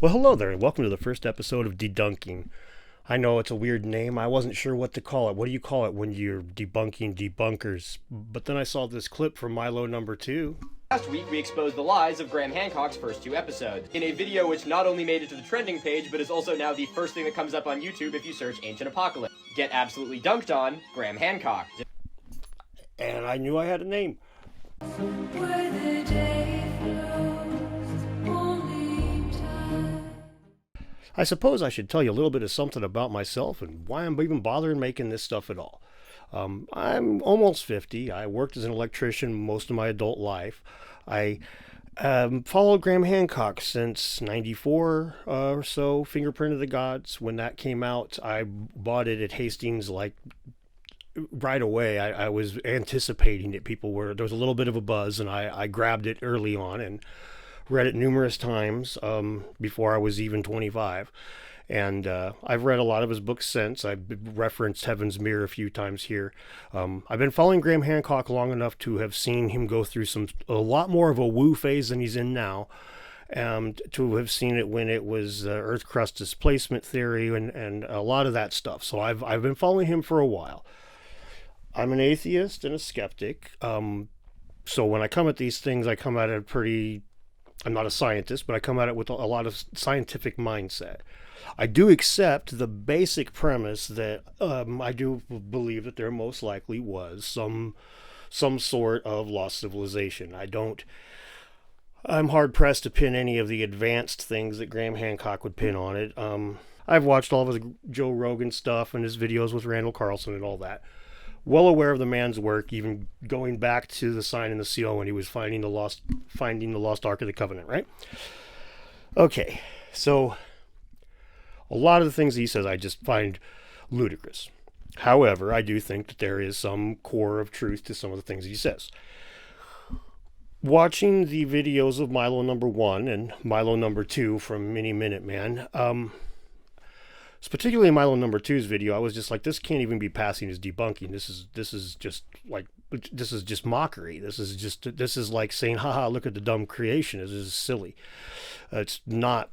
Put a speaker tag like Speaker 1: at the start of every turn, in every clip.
Speaker 1: Well, hello there, and welcome to the first episode of Debunking. I know it's a weird name. I wasn't sure what to call it. What do you call it when you're debunking debunkers? But then I saw this clip from Milo number 2.
Speaker 2: Last week, we exposed the lies of Graham Hancock's first two episodes, in a video which not only made it to the trending page, but is also now the first thing that comes up on YouTube if you search Ancient Apocalypse. Get absolutely dunked on, Graham Hancock.
Speaker 1: And I knew I had a name.
Speaker 3: Where the day flows, only time.
Speaker 1: I suppose I should tell you a little bit of something about myself and why I'm even bothering making this stuff at all. I'm almost 50. I worked as an electrician most of my adult life. I followed Graham Hancock since 94 or so, Fingerprint of the Gods. When that came out, I bought it at Hastings like right away. I was anticipating it. There was a little bit of a buzz, and I grabbed it early on and read it numerous times before I was even 25. And I've read a lot of his books since. I've referenced Heaven's Mirror a few times here. I've been following Graham Hancock long enough to have seen him go through a lot more of a woo phase than he's in now. And to have seen it when it was Earth crust displacement theory and a lot of that stuff. So I've been following him for a while. I'm an atheist and a skeptic. So when I come at these things, I come at it I'm not a scientist, but I come at it with a lot of scientific mindset. I do accept the basic premise that I do believe that there most likely was some sort of lost civilization. I'm hard pressed to pin any of the advanced things that Graham Hancock would pin on it. I've watched all of his Joe Rogan stuff and his videos with Randall Carlson and all that. Well aware of the man's work, even going back to the sign and the seal when he was finding the lost Ark of the Covenant, right? Okay, so a lot of the things he says I just find ludicrous. However, I do think that there is some core of truth to some of the things he says. Watching the videos of Milo number 1 and Milo number 2 from Mini Minute Man, particularly Milo number 2's video, I was just like, this can't even be passing as debunking. This is just mockery. This is like saying, haha, look at the dumb creation. This is silly. It's not.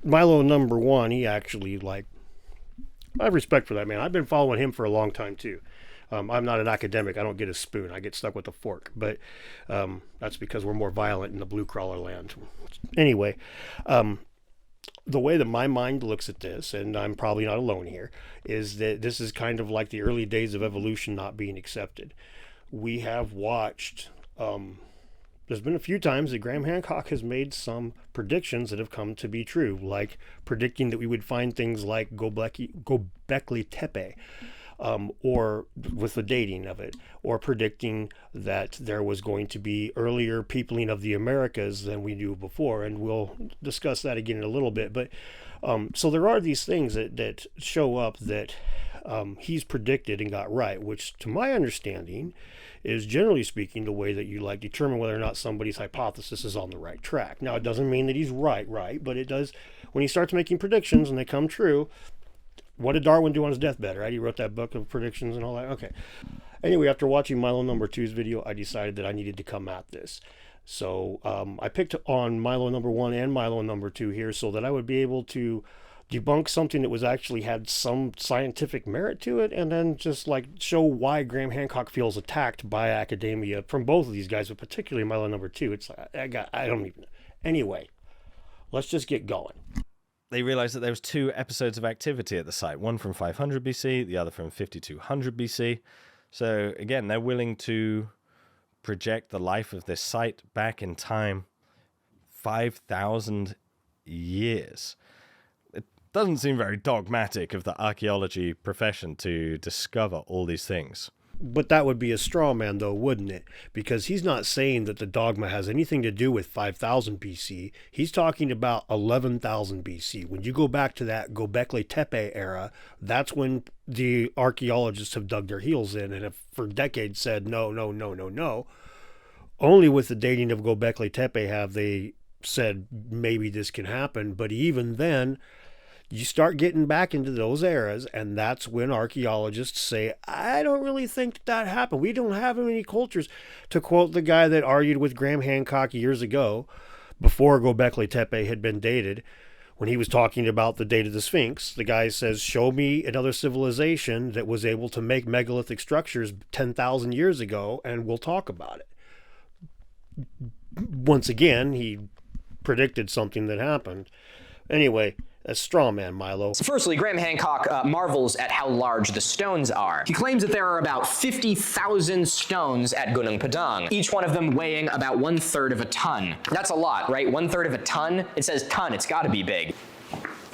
Speaker 1: Milo number 1, he actually, I have respect for that man. I've been following him for a long time too. I'm not an academic. I don't get a spoon. I get stuck with a fork. But that's because we're more violent in the blue crawler land. Anyway, the way that my mind looks at this, and I'm probably not alone here, is that this is kind of like the early days of evolution not being accepted. We have watched, there's been a few times that Graham Hancock has made some predictions that have come to be true, like predicting that we would find things like Göbekli Tepe, or with the dating of it, or predicting that there was going to be earlier peopling of the Americas than we knew before, and we'll discuss that again in a little bit. But so there are these things that show up that he's predicted and got right, which to my understanding is, generally speaking, the way that you determine whether or not somebody's hypothesis is on the right track. Now, it doesn't mean that he's right, but it does when he starts making predictions and they come true. What did Darwin do on his deathbed, right? He wrote that book of predictions and all that. Okay. Anyway, after watching Milo number 2's video, I decided that I needed to come at this. So I picked on Milo number 1 and Milo number 2 here so that I would be able to debunk something that was actually had some scientific merit to it, and then just show why Graham Hancock feels attacked by academia from both of these guys, but particularly Milo number 2. It's I don't even. Anyway, let's just get going.
Speaker 4: They realized that there was 2 episodes of activity at the site, one from 500 BC, the other from 5200 BC. So again, they're willing to project the life of this site back in time 5,000 years. It doesn't seem very dogmatic of the archaeology profession to discover all these things.
Speaker 1: But that would be a straw man, though, wouldn't it? Because he's not saying that the dogma has anything to do with 5,000 BC. He's talking about 11,000 BC. When you go back to that Göbekli Tepe era, that's when the archaeologists have dug their heels in and have for decades said, no. Only with the dating of Göbekli Tepe have they said maybe this can happen. But even then, you start getting back into those eras, and that's when archaeologists say, I don't really think that happened. We don't have any cultures. To quote the guy that argued with Graham Hancock years ago, before Göbekli Tepe had been dated, When he was talking about the date of the Sphinx, the guy says, show me another civilization that was able to make megalithic structures 10,000 years ago, and we'll talk about it. Once again, he predicted something that happened. Anyway, a straw man, Milo.
Speaker 2: Firstly, Graham Hancock marvels at how large the stones are. He claims that there are about 50,000 stones at Gunung Padang, each one of them weighing about 1/3 of a ton. That's a lot, right? 1/3 of a ton? It says ton, it's gotta be big.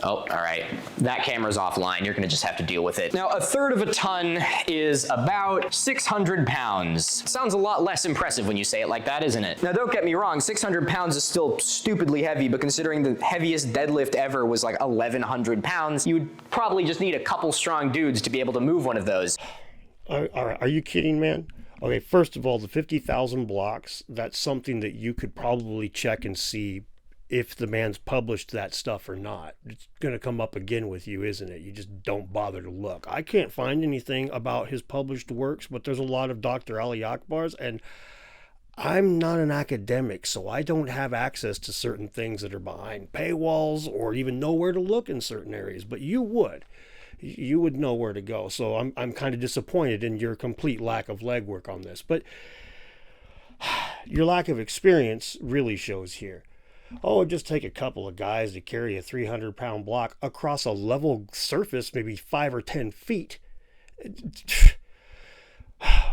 Speaker 2: Oh, all right. That camera's offline. You're going to just have to deal with it. Now, 1/3 of a ton is about 600 pounds. Sounds a lot less impressive when you say it like that, isn't it? Now, don't get me wrong. 600 pounds is still stupidly heavy, but considering the heaviest deadlift ever was like 1,100 pounds, you would probably just need a couple strong dudes to be able to move one of those.
Speaker 1: All right, are you kidding, man? Okay, first of all, the 50,000 blocks, that's something that you could probably check and see if the man's published that stuff or not. It's going to come up again with you, isn't it? You just don't bother to look. I can't find anything about his published works, but there's a lot of Dr. Ali Akbar's, and I'm not an academic, so I don't have access to certain things that are behind paywalls or even know where to look in certain areas, but you would. You would know where to go. So I'm kind of disappointed in your complete lack of legwork on this, but your lack of experience really shows here. Oh, it'd just take a couple of guys to carry a 300-pound block across a level surface, maybe 5 or 10 feet.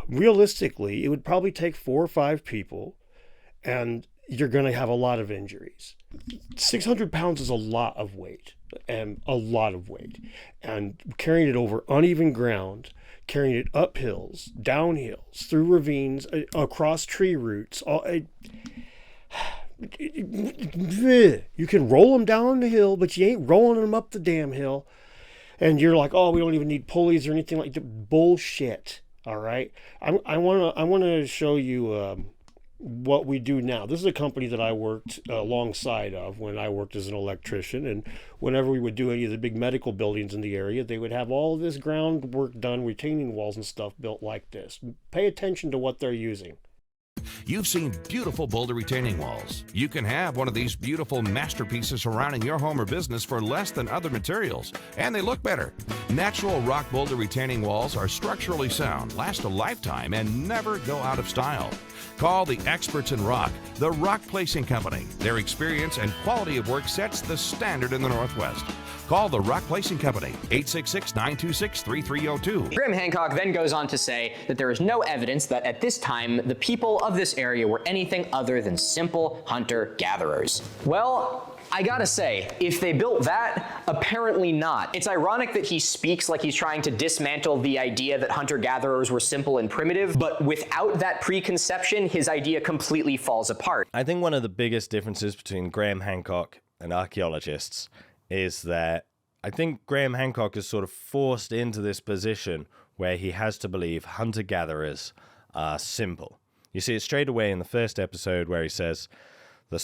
Speaker 1: Realistically, it would probably take 4 or 5 people, and you're going to have a lot of injuries. 600 pounds is a lot of weight, and carrying it over uneven ground, carrying it up hills, down hills, through ravines, across tree roots, you can roll them down the hill, but you ain't rolling them up the damn hill. And you're like, oh, we don't even need pulleys or anything like that. Bullshit. All right. I want to show you what we do now. This is a company that I worked alongside of when I worked as an electrician. And whenever we would do any of the big medical buildings in the area, they would have all of this groundwork done, retaining walls and stuff built like this. Pay attention to what they're using.
Speaker 5: You've seen beautiful boulder retaining walls. You can have one of these beautiful masterpieces surrounding your home or business for less than other materials, and they look better. Natural rock boulder retaining walls are structurally sound, last a lifetime, and never go out of style. Call the experts in rock, the Rock Placing Company. Their experience and quality of work sets the standard in the Northwest. Call the Rock Placing Company, 866-926-3302.
Speaker 2: Graham Hancock then goes on to say that there is no evidence that at this time the people of this area were anything other than simple hunter-gatherers. Well, I gotta say, if they built that, apparently not. It's ironic that he speaks like he's trying to dismantle the idea that hunter-gatherers were simple and primitive, but without that preconception, his idea completely falls apart.
Speaker 4: I think one of the biggest differences between Graham Hancock and archaeologists is that I think Graham Hancock is sort of forced into this position where he has to believe hunter-gatherers are simple. You see it straight away in the first episode where he says, the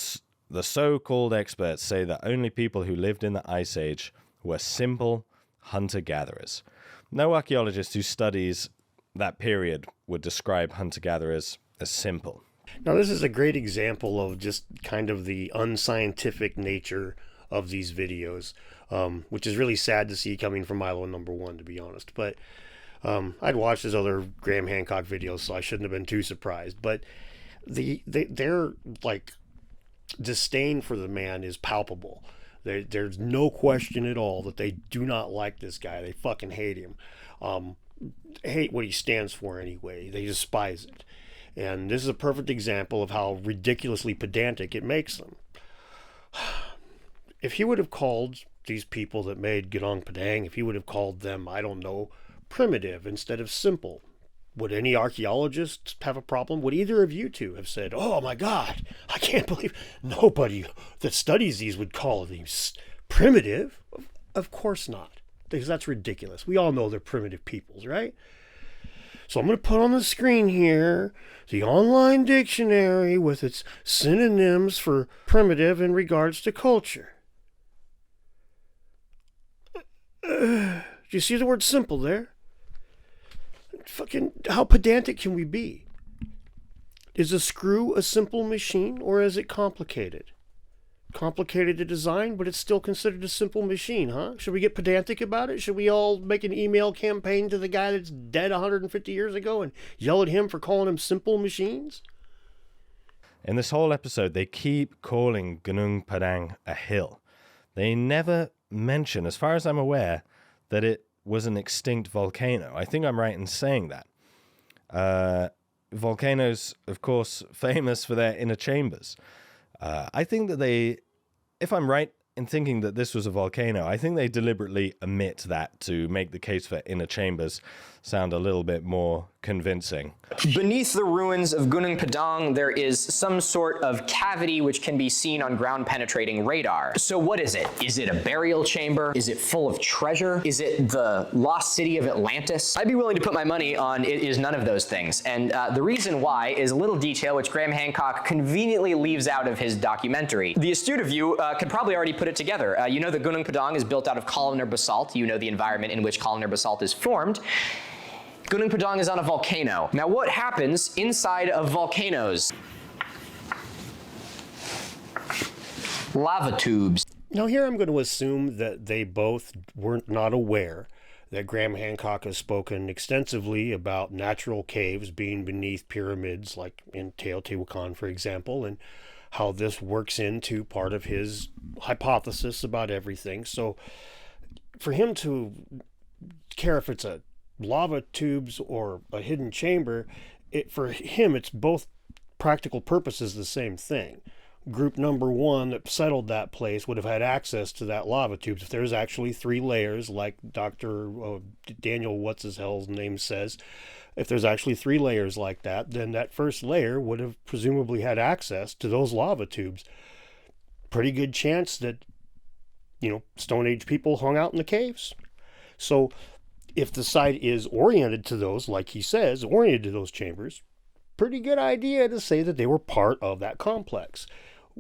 Speaker 4: so-called experts say that only people who lived in the Ice Age were simple hunter-gatherers. No archaeologist who studies that period would describe hunter-gatherers as simple.
Speaker 1: Now, this is a great example of just kind of the unscientific nature of these videos, which is really sad to see coming from Milo #1, to be honest. But I'd watched his other Graham Hancock videos, so I shouldn't have been too surprised. But their like disdain for the man is palpable. There's no question at all that they do not like this guy. They fucking hate him. Hate what he stands for anyway. They despise it. And this is a perfect example of how ridiculously pedantic it makes them. If he would have called these people that made Gunung Padang, if he would have called them, I don't know, primitive instead of simple, would any archaeologist have a problem? Would either of you two have said, oh my God, I can't believe nobody that studies these would call these primitive? Of course not, because that's ridiculous. We all know they're primitive peoples, right? So I'm going to put on the screen here the online dictionary with its synonyms for primitive in regards to culture. Do you see the word simple there? Fucking, how pedantic can we be? Is a screw a simple machine or is it complicated? complicated to design, but it's still considered a simple machine, huh? Should we get pedantic about it? Should we all make an email campaign to the guy that's dead 150 years ago and yell at him for calling them simple machines?
Speaker 4: In this whole episode, they keep calling Gunung Padang a hill. They never mention, as far as I'm aware, that it was an extinct volcano. I think I'm right in saying that. Volcanoes, of course, famous for their inner chambers. I think that if I'm right in thinking that this was a volcano, I think they deliberately omit that to make the case for inner chambers sound a little bit more convincing.
Speaker 2: Beneath the ruins of Gunung Padang, there is some sort of cavity which can be seen on ground-penetrating radar. So what is it? Is it a burial chamber? Is it full of treasure? Is it the lost city of Atlantis? I'd be willing to put my money on it is none of those things. And the reason why is a little detail which Graham Hancock conveniently leaves out of his documentary. The astute of you could probably already put it together. You know that Gunung Padang is built out of columnar basalt. You know the environment in which columnar basalt is formed. Gunung Padang is on a volcano. Now what happens inside of volcanoes? Lava tubes.
Speaker 1: Now here I'm going to assume that they both weren't not aware that Graham Hancock has spoken extensively about natural caves being beneath pyramids, like in Teotihuacan, for example, and how this works into part of his hypothesis about everything. So for him to care if it's a lava tubes or a hidden chamber, for him it's both practical purposes the same thing. Group number one that settled that place would have had access to that lava tubes. If there's actually 3 layers, like Dr. Daniel what's-his-hell's name says, if there's actually 3 layers like that, then that first layer would have presumably had access to those lava tubes. Pretty good chance that, Stone Age people hung out in the caves. So if the site is oriented to those, like he says, oriented to those chambers, pretty good idea to say that they were part of that complex.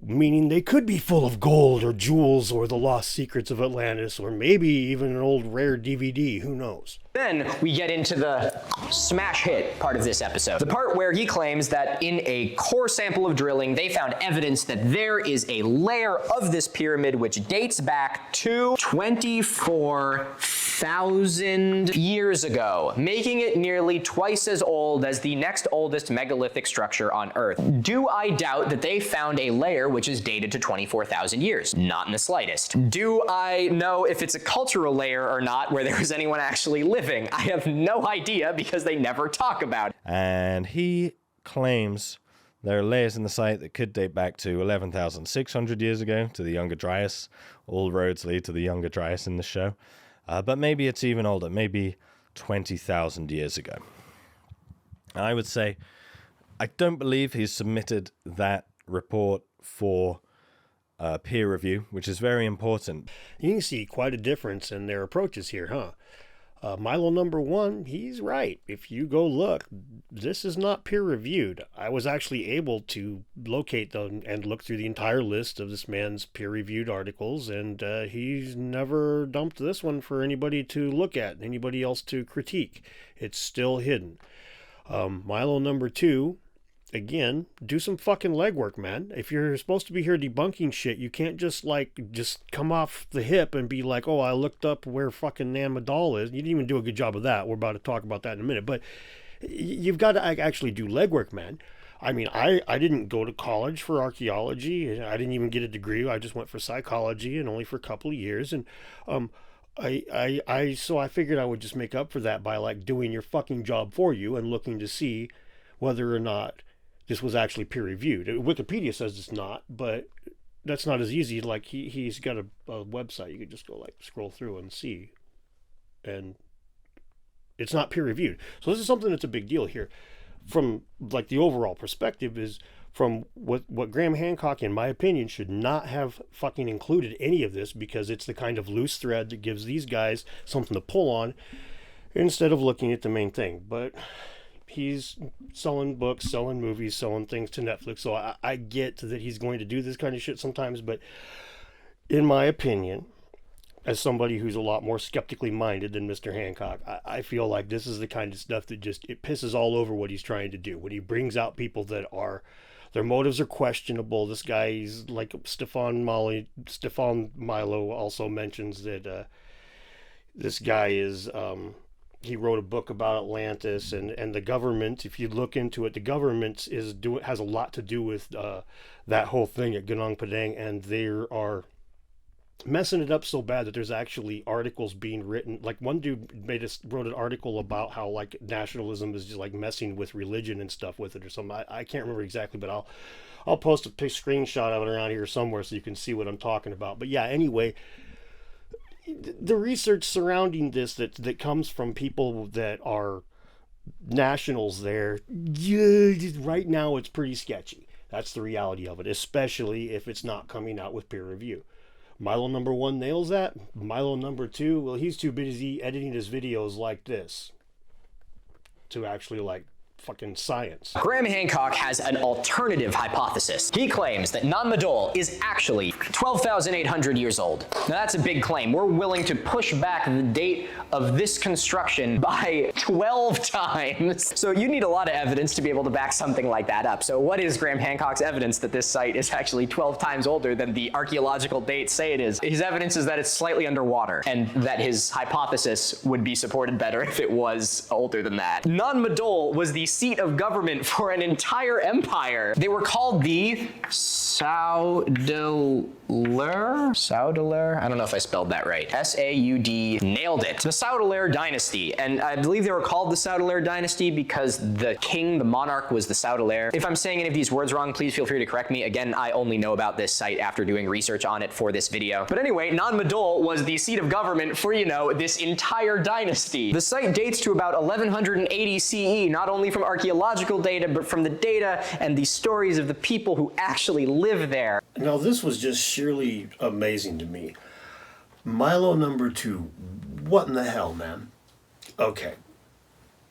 Speaker 1: Meaning they could be full of gold or jewels or the lost secrets of Atlantis or maybe even an old rare DVD, who knows.
Speaker 2: Then we get into the smash hit part of this episode. The part where he claims that in a core sample of drilling, they found evidence that there is a layer of this pyramid which dates back to 24,000 years ago, making it nearly twice as old as the next oldest megalithic structure on Earth. Do I doubt that they found a layer which is dated to 24,000 years? Not in the slightest. Do I know if it's a cultural layer or not where there was anyone actually living? I have no idea because they never talk about it.
Speaker 4: And he claims there are layers in the site that could date back to 11,600 years ago, to the Younger Dryas. All roads lead to the Younger Dryas in the show. But maybe it's even older, maybe 20,000 years ago. I would say I don't believe he's submitted that report for peer review, which is very important.
Speaker 1: You can see quite a difference in their approaches here, huh? Milo number 1, he's right. If you go look, this is not peer-reviewed. I was actually able to locate them and look through the entire list of this man's peer-reviewed articles, and he's never dumped this one for anybody to look at, anybody else to critique. It's still hidden. Milo number 2, again, do some fucking legwork, man. If you're supposed to be here debunking shit, you can't just come off the hip and be like, oh, I looked up where fucking Nan Madol is. You didn't even do a good job of that. We're about to talk about that in a minute. But you've got to actually do legwork, man. I mean, I didn't go to college for archaeology. I didn't even get a degree. I just went for psychology and only for a couple of years. And so I figured I would just make up for that by doing your fucking job for you and looking to see whether or not this was actually peer-reviewed. Wikipedia says it's not, but that's not as easy. He's got a website. You could just go scroll through and see. And it's not peer-reviewed. So this is something that's a big deal here. From the overall perspective is from what Graham Hancock, in my opinion, should not have fucking included any of this because it's the kind of loose thread that gives these guys something to pull on instead of looking at the main thing. But he's selling books, selling movies, selling things to Netflix. So I get that he's going to do this kind of shit sometimes. But in my opinion, as somebody who's a lot more skeptically minded than Mr. Hancock, I feel like this is the kind of stuff that it pisses all over what he's trying to do. When he brings out people that are Their motives are questionable. This guy's like Stefan Milo also mentions that this guy is he wrote a book about Atlantis, and the government, if you look into it, the government has a lot to do with that whole thing at Gunung Padang, and they are messing it up so bad that there's actually articles being written. Like one dude wrote an article about how like nationalism is just like messing with religion and stuff with it or something. I can't remember exactly, but I'll post a screenshot of it around here somewhere so you can see what I'm talking about. But yeah, anyway, the research surrounding this that comes from people that are nationals there, right now it's pretty sketchy. That's the reality of it, especially if it's not coming out with peer review. Milo number 1 nails that. Milo number 2, well, he's too busy editing his videos like this to actually like fucking science.
Speaker 2: Graham Hancock has an alternative hypothesis. He claims that Nan Madol is actually 12,800 years old. Now that's a big claim. We're willing to push back the date of this construction by 12 times. So you need a lot of evidence to be able to back something like that up. So what is Graham Hancock's evidence that this site is actually 12 times older than the archaeological dates say it is? His evidence is that it's slightly underwater, and that his hypothesis would be supported better if it was older than that. Nan Madol was the seat of government for an entire empire. They were called the Saudalar? I don't know if I spelled that right. S-A-U-D, nailed it. The Saudalar dynasty, and I believe they were called the Saudalar dynasty because the king, the monarch, was the Saudalar. If I'm saying any of these words wrong, please feel free to correct me. Again, I only know about this site after doing research on it for this video. But anyway, Nan Madol was the seat of government for, you know, this entire dynasty. The site dates to about 1180 CE, not only from archaeological data, but from the data and the stories of the people who actually live there.
Speaker 1: Now, this was just sheerly amazing to me. Milo number 2, what in the hell, man? Okay.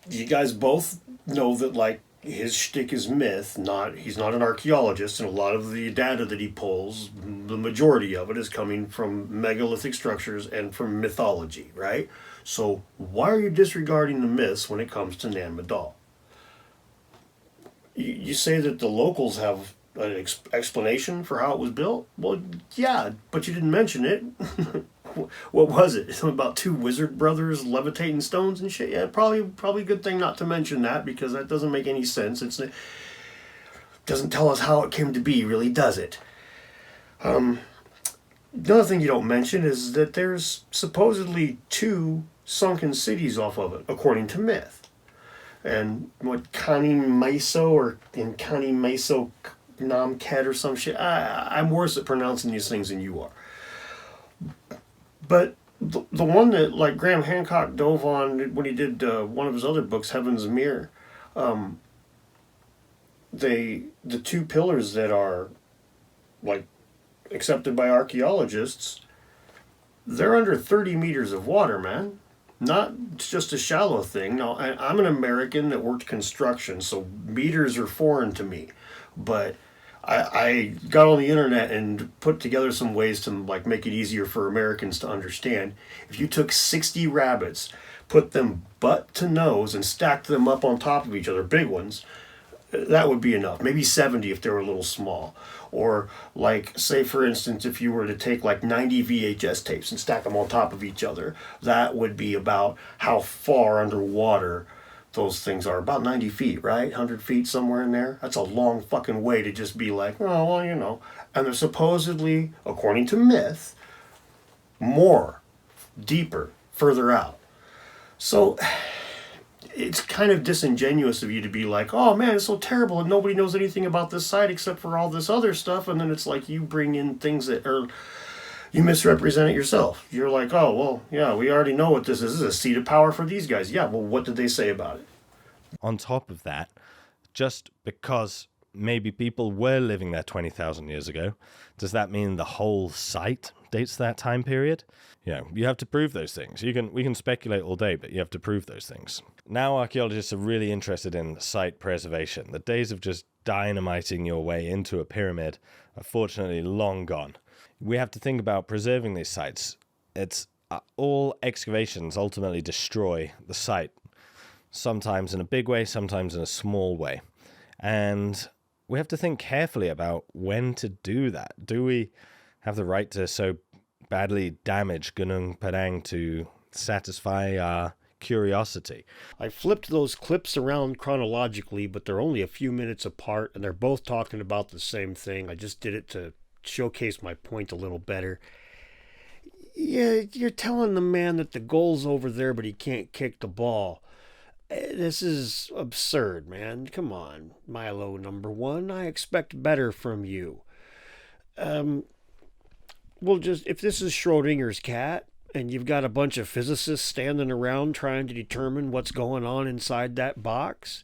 Speaker 1: You guys both know that, like, his shtick is myth, he's not an archaeologist, and a lot of the data that he pulls, the majority of it is coming from megalithic structures and from mythology, right? So why are you disregarding the myths when it comes to Nan Madol? You say that the locals have an explanation for how it was built? Well, yeah, but you didn't mention it. What was it? Something about 2 wizard brothers levitating stones and shit? Yeah, probably a good thing not to mention that, because that doesn't make any sense. It doesn't tell us how it came to be, really, does it? Another thing you don't mention is that there's supposedly 2 sunken cities off of it, according to myth. And what, Kani Maiso or in Kani Maiso Namket or some shit. I'm worse at pronouncing these things than you are. But the one that like Graham Hancock dove on when he did one of his other books, Heaven's Mirror, the 2 pillars that are like accepted by archaeologists, they're under 30 meters of water, man. Not just a shallow thing. Now, I'm an American that worked construction, so meters are foreign to me. But I got on the internet and put together some ways to like make it easier for Americans to understand. If you took 60 rabbits, put them butt to nose, and stacked them up on top of each other, big ones, that would be enough. Maybe 70 if they were a little small. Or like, say for instance, if you were to take like 90 VHS tapes and stack them on top of each other, that would be about how far underwater those things are. About 90 feet, right? 100 feet, somewhere in there. That's a long fucking way to just be like, oh, well, you know. And they're supposedly, according to myth, more, deeper, further out. So it's kind of disingenuous of you to be like, oh man, it's so terrible and nobody knows anything about this site except for all this other stuff, and then it's like you bring in things that are, you misrepresent it yourself. You're like, oh, well, yeah, we already know what this is. This is a seat of power for these guys. Yeah, well, what did they say about it?
Speaker 4: On top of that, just because maybe people were living there 20,000 years ago, does that mean the whole site dates that time period? You know, you have to prove those things. We can speculate all day, but you have to prove those things. Now archaeologists are really interested in site preservation. The days of just dynamiting your way into a pyramid are fortunately long gone. We have to think about preserving these sites. It's all excavations ultimately destroy the site, sometimes in a big way, sometimes in a small way. And we have to think carefully about when to do that. Do we have the right to so badly damage Gunung Padang to satisfy our curiosity?
Speaker 1: I flipped those clips around chronologically, but they're only a few minutes apart, and they're both talking about the same thing. I just did it to showcase my point a little better. Yeah, you're telling the man that the goal's over there, but he can't kick the ball. This is absurd, man. Come on, Milo number one. I expect better from you. Well, just if this is Schrodinger's cat, and you've got a bunch of physicists standing around trying to determine what's going on inside that box,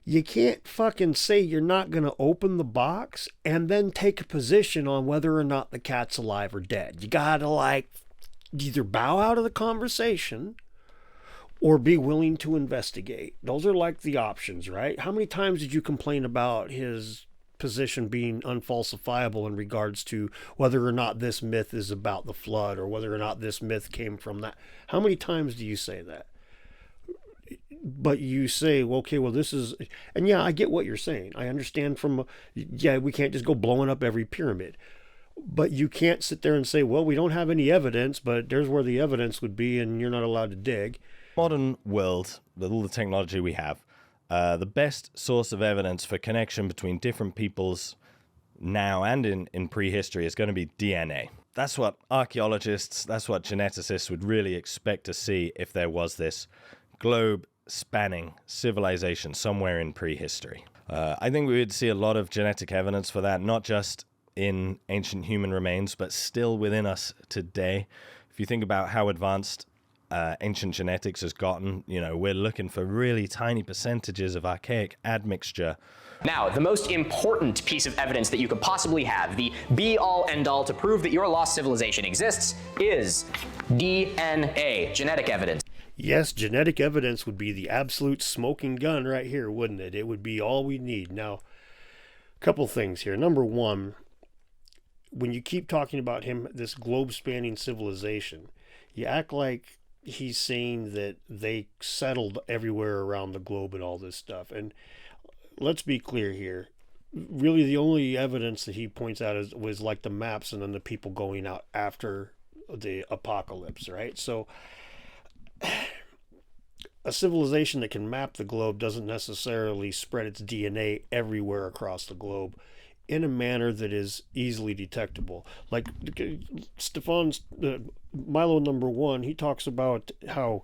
Speaker 1: you can't fucking say you're not going to open the box and then take a position on whether or not the cat's alive or dead. You got to, like, either bow out of the conversation or be willing to investigate. Those are like the options, right? How many times did you complain about his position being unfalsifiable in regards to whether or not this myth is about the flood or whether or not this myth came from that? How many times do you say that? But you say, well, okay, well, this is, and yeah, I get what you're saying. I understand yeah, we can't just go blowing up every pyramid. But you can't sit there and say, well, we don't have any evidence, but there's where the evidence would be, and you're not allowed to dig.
Speaker 4: Modern world, with all the technology we have, the best source of evidence for connection between different peoples now and in prehistory is going to be DNA. That's what archaeologists, that's what geneticists would really expect to see if there was this globe-spanning civilization somewhere in prehistory. I think we would see a lot of genetic evidence for that, not just in ancient human remains, but still within us today. If you think about how advanced ancient genetics has gotten, we're looking for really tiny percentages of archaic admixture.
Speaker 2: Now, the most important piece of evidence that you could possibly have, the be-all, end-all to prove that your lost civilization exists, is DNA, genetic evidence.
Speaker 1: Yes, genetic evidence would be the absolute smoking gun right here, wouldn't it? It would be all we need. Now, a couple things here. Number one, when you keep talking about him, this globe-spanning civilization, you act like he's saying that they settled everywhere around the globe and all this stuff. And let's be clear here. Really, the only evidence that he points out was like the maps and then the people going out after the apocalypse, right? So a civilization that can map the globe doesn't necessarily spread its DNA everywhere across the globe in a manner that is easily detectable. Like Stefan's Milo number one, he talks about how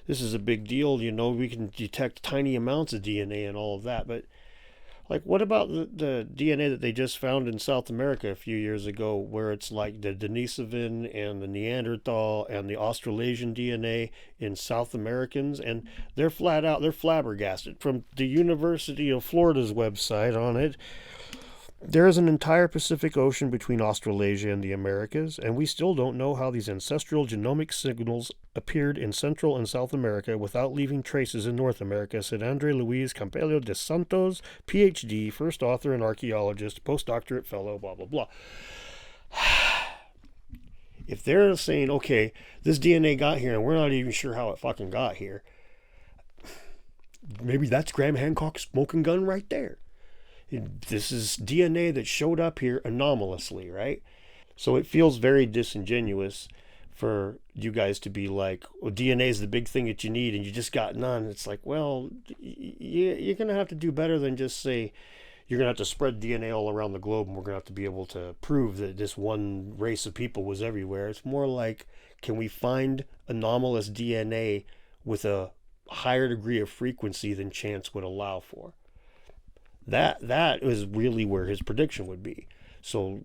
Speaker 1: this is a big deal, we can detect tiny amounts of DNA and all of that, but like, what about the DNA that they just found in South America a few years ago, where it's like the Denisovan and the Neanderthal and the Australasian DNA in South Americans, and they're flabbergasted. From the University of Florida's website on it, there is an entire Pacific Ocean between Australasia and the Americas, and we still don't know how these ancestral genomic signals appeared in Central and South America without leaving traces in North America, said Andre Luis Campello de Santos, PhD, first author and archaeologist, postdoctorate fellow, blah, blah, blah. If they're saying, okay, this DNA got here and we're not even sure how it fucking got here, maybe that's Graham Hancock's smoking gun right there. This is DNA that showed up here anomalously, right? So it feels very disingenuous for you guys to be like, well, DNA is the big thing that you need and you just got none. It's like, well, you're going to have to do better than just say you're going to have to spread DNA all around the globe and we're going to have to be able to prove that this one race of people was everywhere. It's more like, can we find anomalous DNA with a higher degree of frequency than chance would allow for? That is really where his prediction would be. So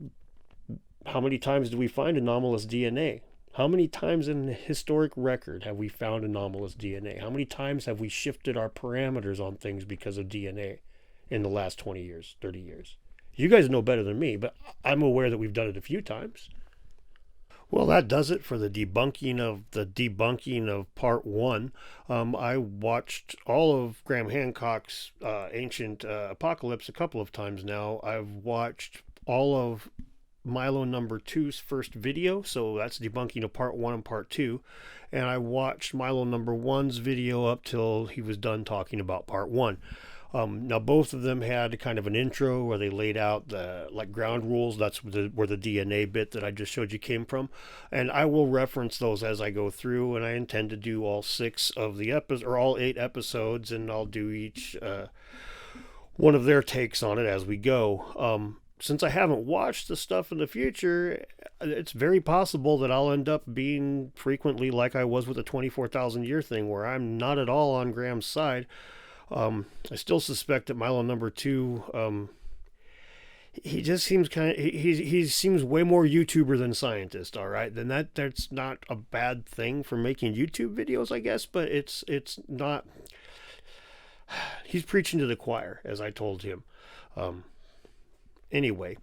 Speaker 1: how many times do we find anomalous DNA? How many times in the historic record have we found anomalous DNA? How many times have we shifted our parameters on things because of DNA in the last 20 years, 30 years? You guys know better than me, but I'm aware that we've done it a few times. Well, that does it for the debunking of part one. I watched all of Graham Hancock's Ancient Apocalypse a couple of times now. I've watched all of Milo number two's first video, so that's debunking of part one and part two. And I watched Milo number one's video up till he was done talking about part one. Now both of them had kind of an intro where they laid out the like ground rules. That's where the DNA bit that I just showed you came from, and I will reference those as I go through. And I intend to do all 6 of the episodes, or all 8 episodes, and I'll do each one of their takes on it as we go. Since I haven't watched the stuff in the future, it's very possible that I'll end up being frequently like I was with the 24,000 year thing, where I'm not at all on Graham's side. I still suspect that Milo number 2, he just seems he seems way more YouTuber than scientist. All right, then that's not a bad thing for making YouTube videos, I guess, but it's not. He's preaching to the choir, as I told him. Anyway,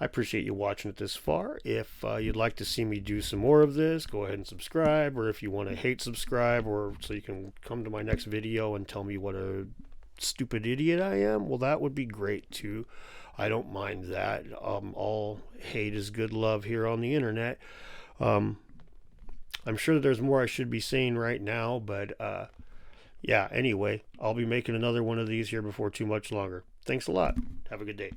Speaker 1: I appreciate you watching it this far. If you'd like to see me do some more of this, go ahead and subscribe. Or if you want to hate subscribe, or so you can come to my next video and tell me what a stupid idiot I am, well, that would be great too. I don't mind that. All hate is good love here on the internet. I'm sure that there's more I should be saying right now, but yeah, anyway, I'll be making another one of these here before too much longer. Thanks a lot. Have a good day.